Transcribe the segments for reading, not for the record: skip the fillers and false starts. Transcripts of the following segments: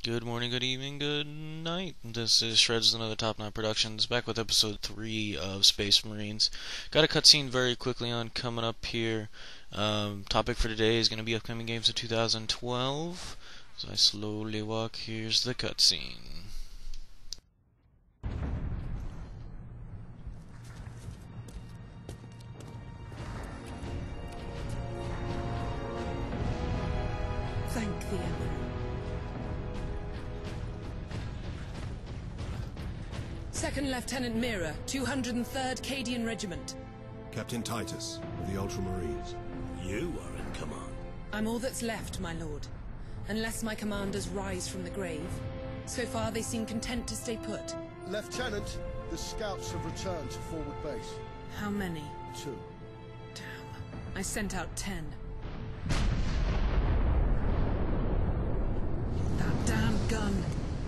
Good morning, good evening, good night. This is Shreds Another Top 9 Productions, back with episode 3 of Space Marines. Got a cutscene very quickly on coming up here. Topic for today is going to be upcoming games of 2012. As I slowly walk, here's the cutscene. Thank the Emperor. Second Lieutenant Mira, 203rd Cadian Regiment. Captain Titus, of the Ultramarines. You are in command. I'm all that's left, my lord. Unless my commanders rise from the grave. So far, they seem content to stay put. Lieutenant, the scouts have returned to forward base. How many? 2. Damn. I sent out 10. That damn gun.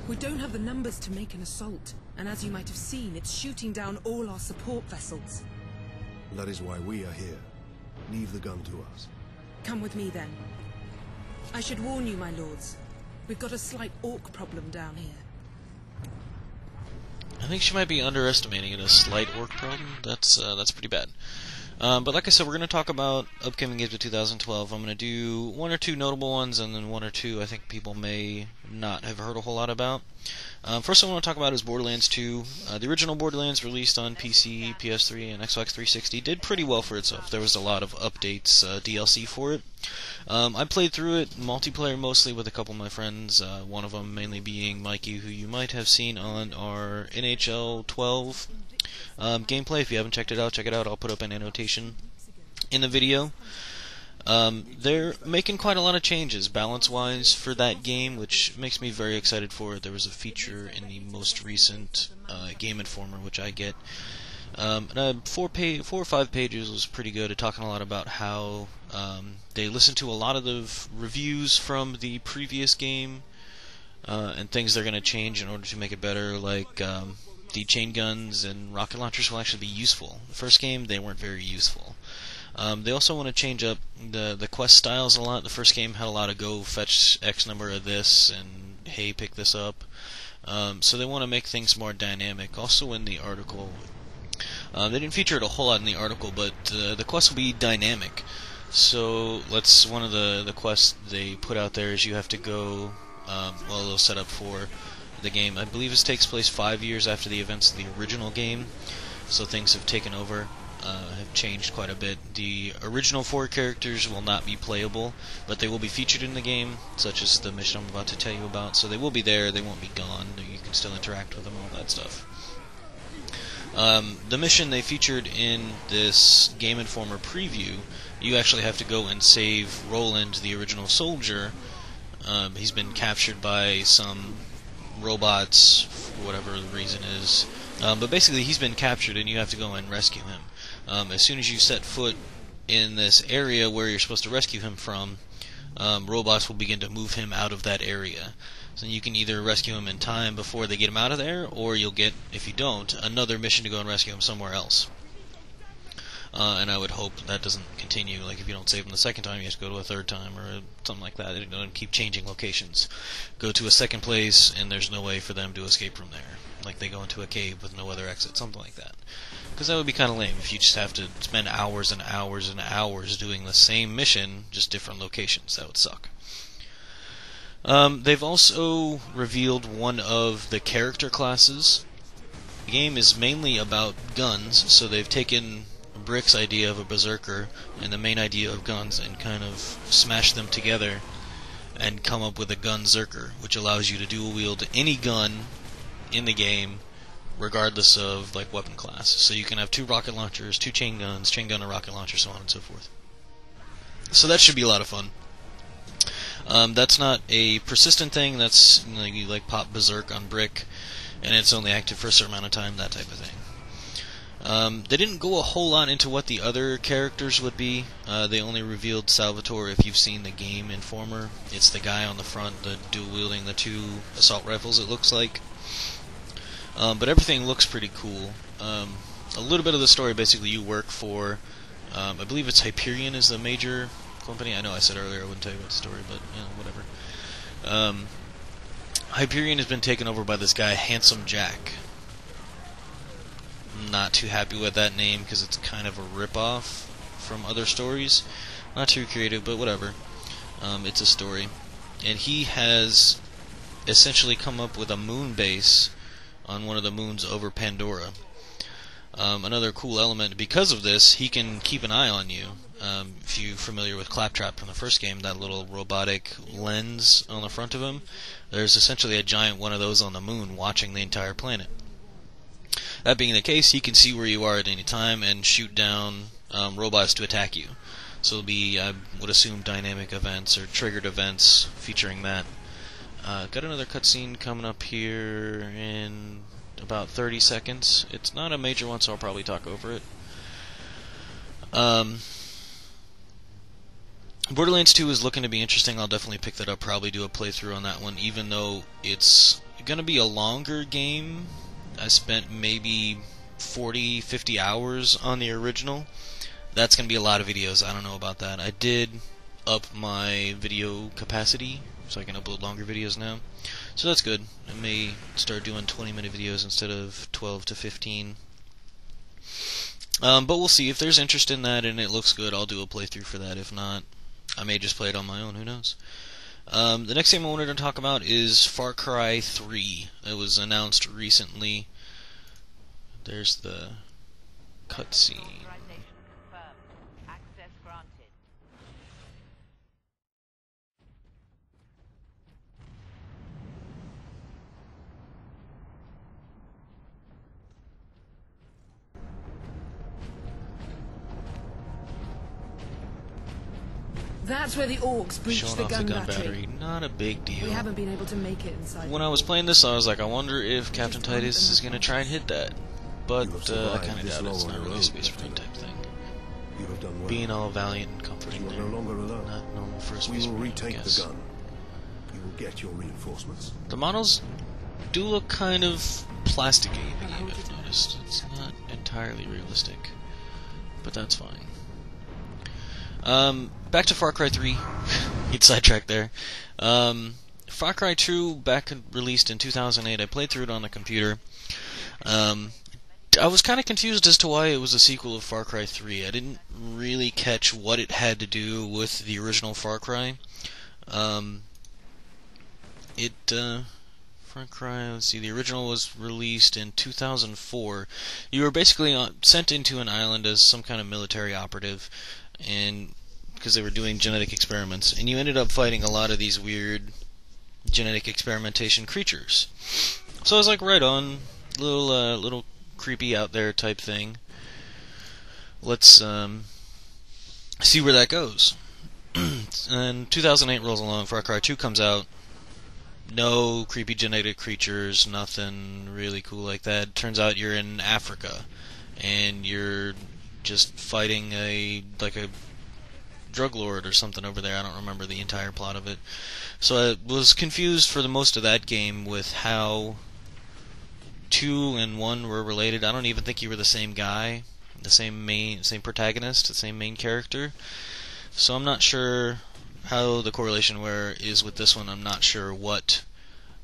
We don't have the numbers to make an assault. And as you might have seen, it's shooting down all our support vessels. That is why we are here. Leave the gun to us. Come with me, then. I should warn you, my lords. We've got a slight orc problem down here. I think she might be underestimating it, a slight orc problem. That's pretty bad. But like I said, we're going to talk about upcoming games of 2012. I'm going to do one or two notable ones, and then one or two I think people may not have heard a whole lot about. First I want to talk about is Borderlands 2. The original Borderlands, released on PC, PS3, and Xbox 360, did pretty well for itself. There was a lot of updates, DLC for it. I played through it, multiplayer mostly, with a couple of my friends, one of them mainly being Mikey, who you might have seen on our NHL 12 gameplay. If you haven't checked it out, check it out. I'll put up an annotation in the video. They're making quite a lot of changes balance-wise for that game, which makes me very excited for it. There was a feature in the most recent Game Informer, which I get. 4 or 5 pages was pretty good at talking a lot about how they listened to a lot of the reviews from the previous game and things they're going to change in order to make it better, like the chain guns and rocket launchers will actually be useful. The first game, they weren't very useful. They also want to change up the quest styles a lot. The first game had a lot of go fetch X number of this and hey, pick this up. So they want to make things more dynamic. Also in the article, they didn't feature it a whole lot in the article, but the quests will be dynamic. So one of the quests they put out there is you have to go, a little setup for the game. I believe this takes place 5 years after the events of the original game, so things have taken over. Have changed quite a bit. The original 4 characters will not be playable, but they will be featured in the game, such as the mission I'm about to tell you about. So they will be there, they won't be gone, you can still interact with them, all that stuff. The mission they featured in this Game Informer preview, you actually have to go and save Roland, the original soldier. He's been captured by some robots, for whatever the reason is. But basically he's been captured and you have to go and rescue him. As soon as you set foot in this area where you're supposed to rescue him from, robots will begin to move him out of that area. So you can either rescue him in time before they get him out of there, or you'll get, if you don't, another mission to go and rescue him somewhere else. And I would hope that doesn't continue. Like if you don't save him the second time, you have to go to a third time or something like that. They don't keep changing locations. Go to a second place, and there's no way for them to escape from there. Like they go into a cave with no other exit, something like that. Because that would be kind of lame if you just have to spend hours and hours and hours doing the same mission, just different locations. That would suck. They've also revealed one of the character classes. The game is mainly about guns, so they've taken Brick's idea of a berserker and the main idea of guns and kind of smashed them together and come up with a gunzerker, which allows you to dual wield any gun in the game regardless of like weapon class. So you can have 2 rocket launchers, 2 chain guns, chain gun and rocket launcher, so on and so forth. So that should be a lot of fun. That's not a persistent thing. That's you like pop berserk on Brick and it's only active for a certain amount of time, that type of thing. They didn't go a whole lot into what the other characters would be. They only revealed Salvatore. If you've seen the Game Informer, it's the guy on the front, the dual wielding the 2 assault rifles, it looks like. But everything looks pretty cool. A little bit of the story, basically you work for, I believe it's Hyperion is the major company. I know I said earlier I wouldn't tell you about the story, but you know, whatever. Hyperion has been taken over by this guy, Handsome Jack. I'm not too happy with that name because it's kind of a rip-off from other stories. Not too creative, but whatever. It's a story. And he has essentially come up with a moon base on one of the moons over Pandora. Another cool element, because of this, he can keep an eye on you. If you're familiar with Claptrap from the first game, that little robotic lens on the front of him, there's essentially a giant one of those on the moon watching the entire planet. That being the case, he can see where you are at any time and shoot down robots to attack you. So it'll be, I would assume, dynamic events or triggered events featuring that. Got another cutscene coming up here in about 30 seconds. It's not a major one, so I'll probably talk over it. Borderlands 2 is looking to be interesting. I'll definitely pick that up, probably do a playthrough on that one, even though it's going to be a longer game. I spent maybe 40, 50 hours on the original. That's going to be a lot of videos. I don't know about that. I did up my video capacity, so I can upload longer videos now. So that's good. I may start doing 20-minute videos instead of 12 to 15. But we'll see. If there's interest in that and it looks good, I'll do a playthrough for that. If not, I may just play it on my own. Who knows? The next game I wanted to talk about is Far Cry 3. It was announced recently. There's the cutscene. That's where the orcs breached Showing the off gun the gun battery. battery. Not a big deal. We haven't been able to make it inside. When I was playing this, I was like, I wonder if Captain Titus is going to try and hit that. But I kind of doubt it. It's not really a Space Marine type thing. You have done well. Being all valiant and comforting You are there. no longer alone. Not normal for a We Space will Marine, I retake guess. the gun. You will get your reinforcements. The models do look kind of plasticky in the game, I've noticed. It's not entirely realistic. But that's fine. Back to Far Cry 3. Get sidetracked there. Far Cry 2, released in 2008. I played through it on the computer. I was kind of confused as to why it was a sequel of Far Cry 3. I didn't really catch what it had to do with the original Far Cry. Far Cry, let's see, the original was released in 2004. You were basically sent into an island as some kind of military operative, and because they were doing genetic experiments, and you ended up fighting a lot of these weird genetic experimentation creatures. So I was like, right on, little creepy out there type thing. Let's see where that goes. And 2008 rolls along, Far Cry 2 comes out. No creepy genetic creatures, nothing really cool like that. Turns out you're in Africa, and you're just fighting a drug lord or something over there. I don't remember the entire plot of it. So I was confused for the most of that game with how 2 and 1 were related. I don't even think you were the same guy, the same protagonist, the same main character. So I'm not sure how the correlation is with this one. I'm not sure what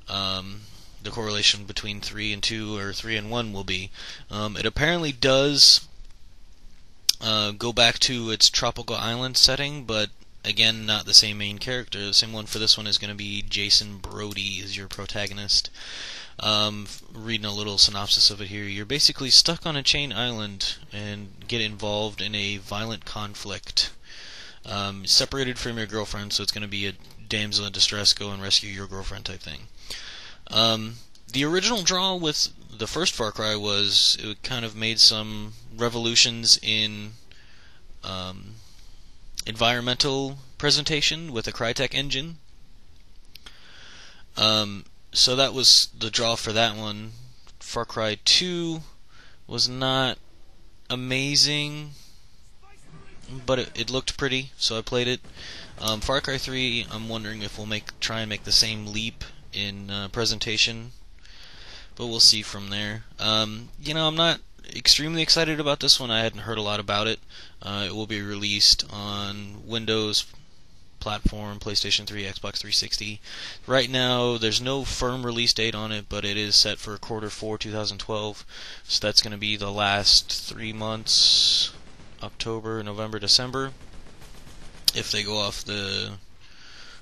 the correlation between 3 and 2 or 3 and 1 will be. It apparently does go back to its tropical island setting, but again, not the same main character. The same one for this one is going to be Jason Brody as your protagonist. Reading a little synopsis of it here, you're basically stuck on a chain island and get involved in a violent conflict. Separated from your girlfriend, so it's going to be a damsel in distress, go and rescue your girlfriend type thing. The original draw with the first Far Cry was it kind of made some revolutions in environmental presentation with a Crytek engine. So that was the draw for that one. Far Cry 2 was not amazing, but it looked pretty, so I played it. Far Cry 3, I'm wondering if we'll try and make the same leap in presentation, but we'll see from there. I'm not extremely excited about this one. I hadn't heard a lot about it. It will be released on Windows, multi-platform, PlayStation 3, Xbox 360. Right now, there's no firm release date on it, but it is set for Q4 2012. So that's going to be the last 3 months, October, November, December, if they go off the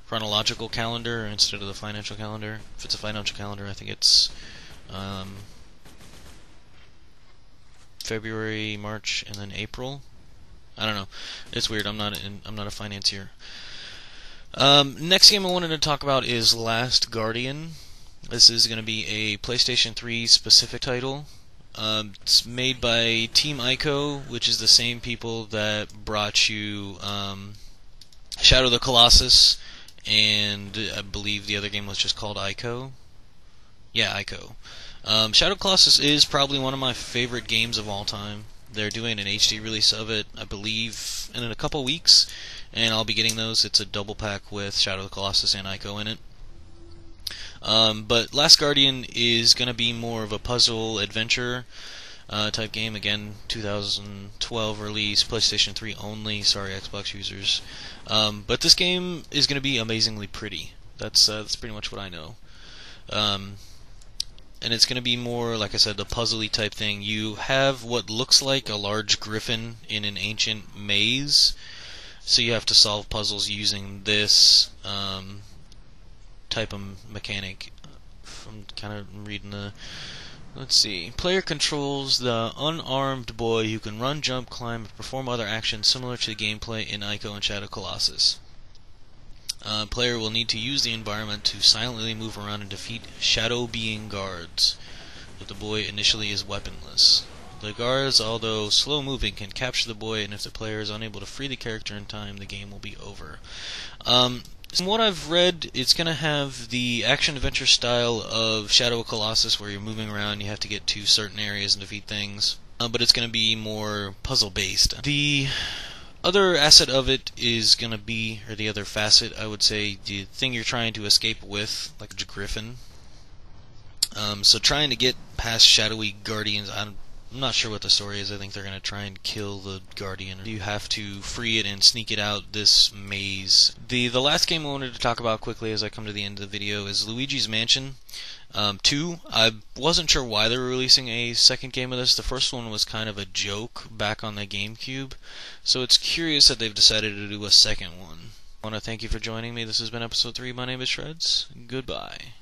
chronological calendar instead of the financial calendar. If it's a financial calendar, I think it's February, March, and then April. I don't know. It's weird. I'm not a financier. Next game I wanted to talk about is Last Guardian. This is going to be a PlayStation 3 specific title. It's made by Team Ico, which is the same people that brought you Shadow of the Colossus, and I believe the other game was just called Ico. Yeah, Ico. Shadow of the Colossus is probably one of my favorite games of all time. They're doing an HD release of it, I believe, in a couple weeks, and I'll be getting those. It's a double pack with Shadow of the Colossus and Ico in it. But Last Guardian is going to be more of a puzzle adventure type game. Again, 2012 release, PlayStation 3 only. Sorry, Xbox users. But this game is going to be amazingly pretty. That's pretty much what I know. And it's going to be more, like I said, the puzzly type thing. You have what looks like a large griffin in an ancient maze, so you have to solve puzzles using this type of mechanic. I'm kind of reading the... Let's see. Player controls the unarmed boy who can run, jump, climb, and perform other actions similar to the gameplay in Ico and Shadow Colossus. Player will need to use the environment to silently move around and defeat shadow being guards, but the boy initially is weaponless. The guards, although slow moving, can capture the boy, and if the player is unable to free the character in time, the game will be over. From what I've read, it's going to have the action-adventure style of Shadow of Colossus, where you're moving around, you have to get to certain areas and defeat things, but it's going to be more puzzle-based. The other asset of it is going to be, or the other facet, I would say, the thing you're trying to escape with, like a griffin. So trying to get past shadowy guardians, I'm not sure what the story is. I think they're going to try and kill the guardian. You have to free it and sneak it out this maze. The last game I wanted to talk about quickly as I come to the end of the video is Luigi's Mansion 2. I wasn't sure why they were releasing a second game of this. The first one was kind of a joke back on the GameCube, so it's curious that they've decided to do a second one. I want to thank you for joining me. This has been episode 3. My name is Shreds. Goodbye.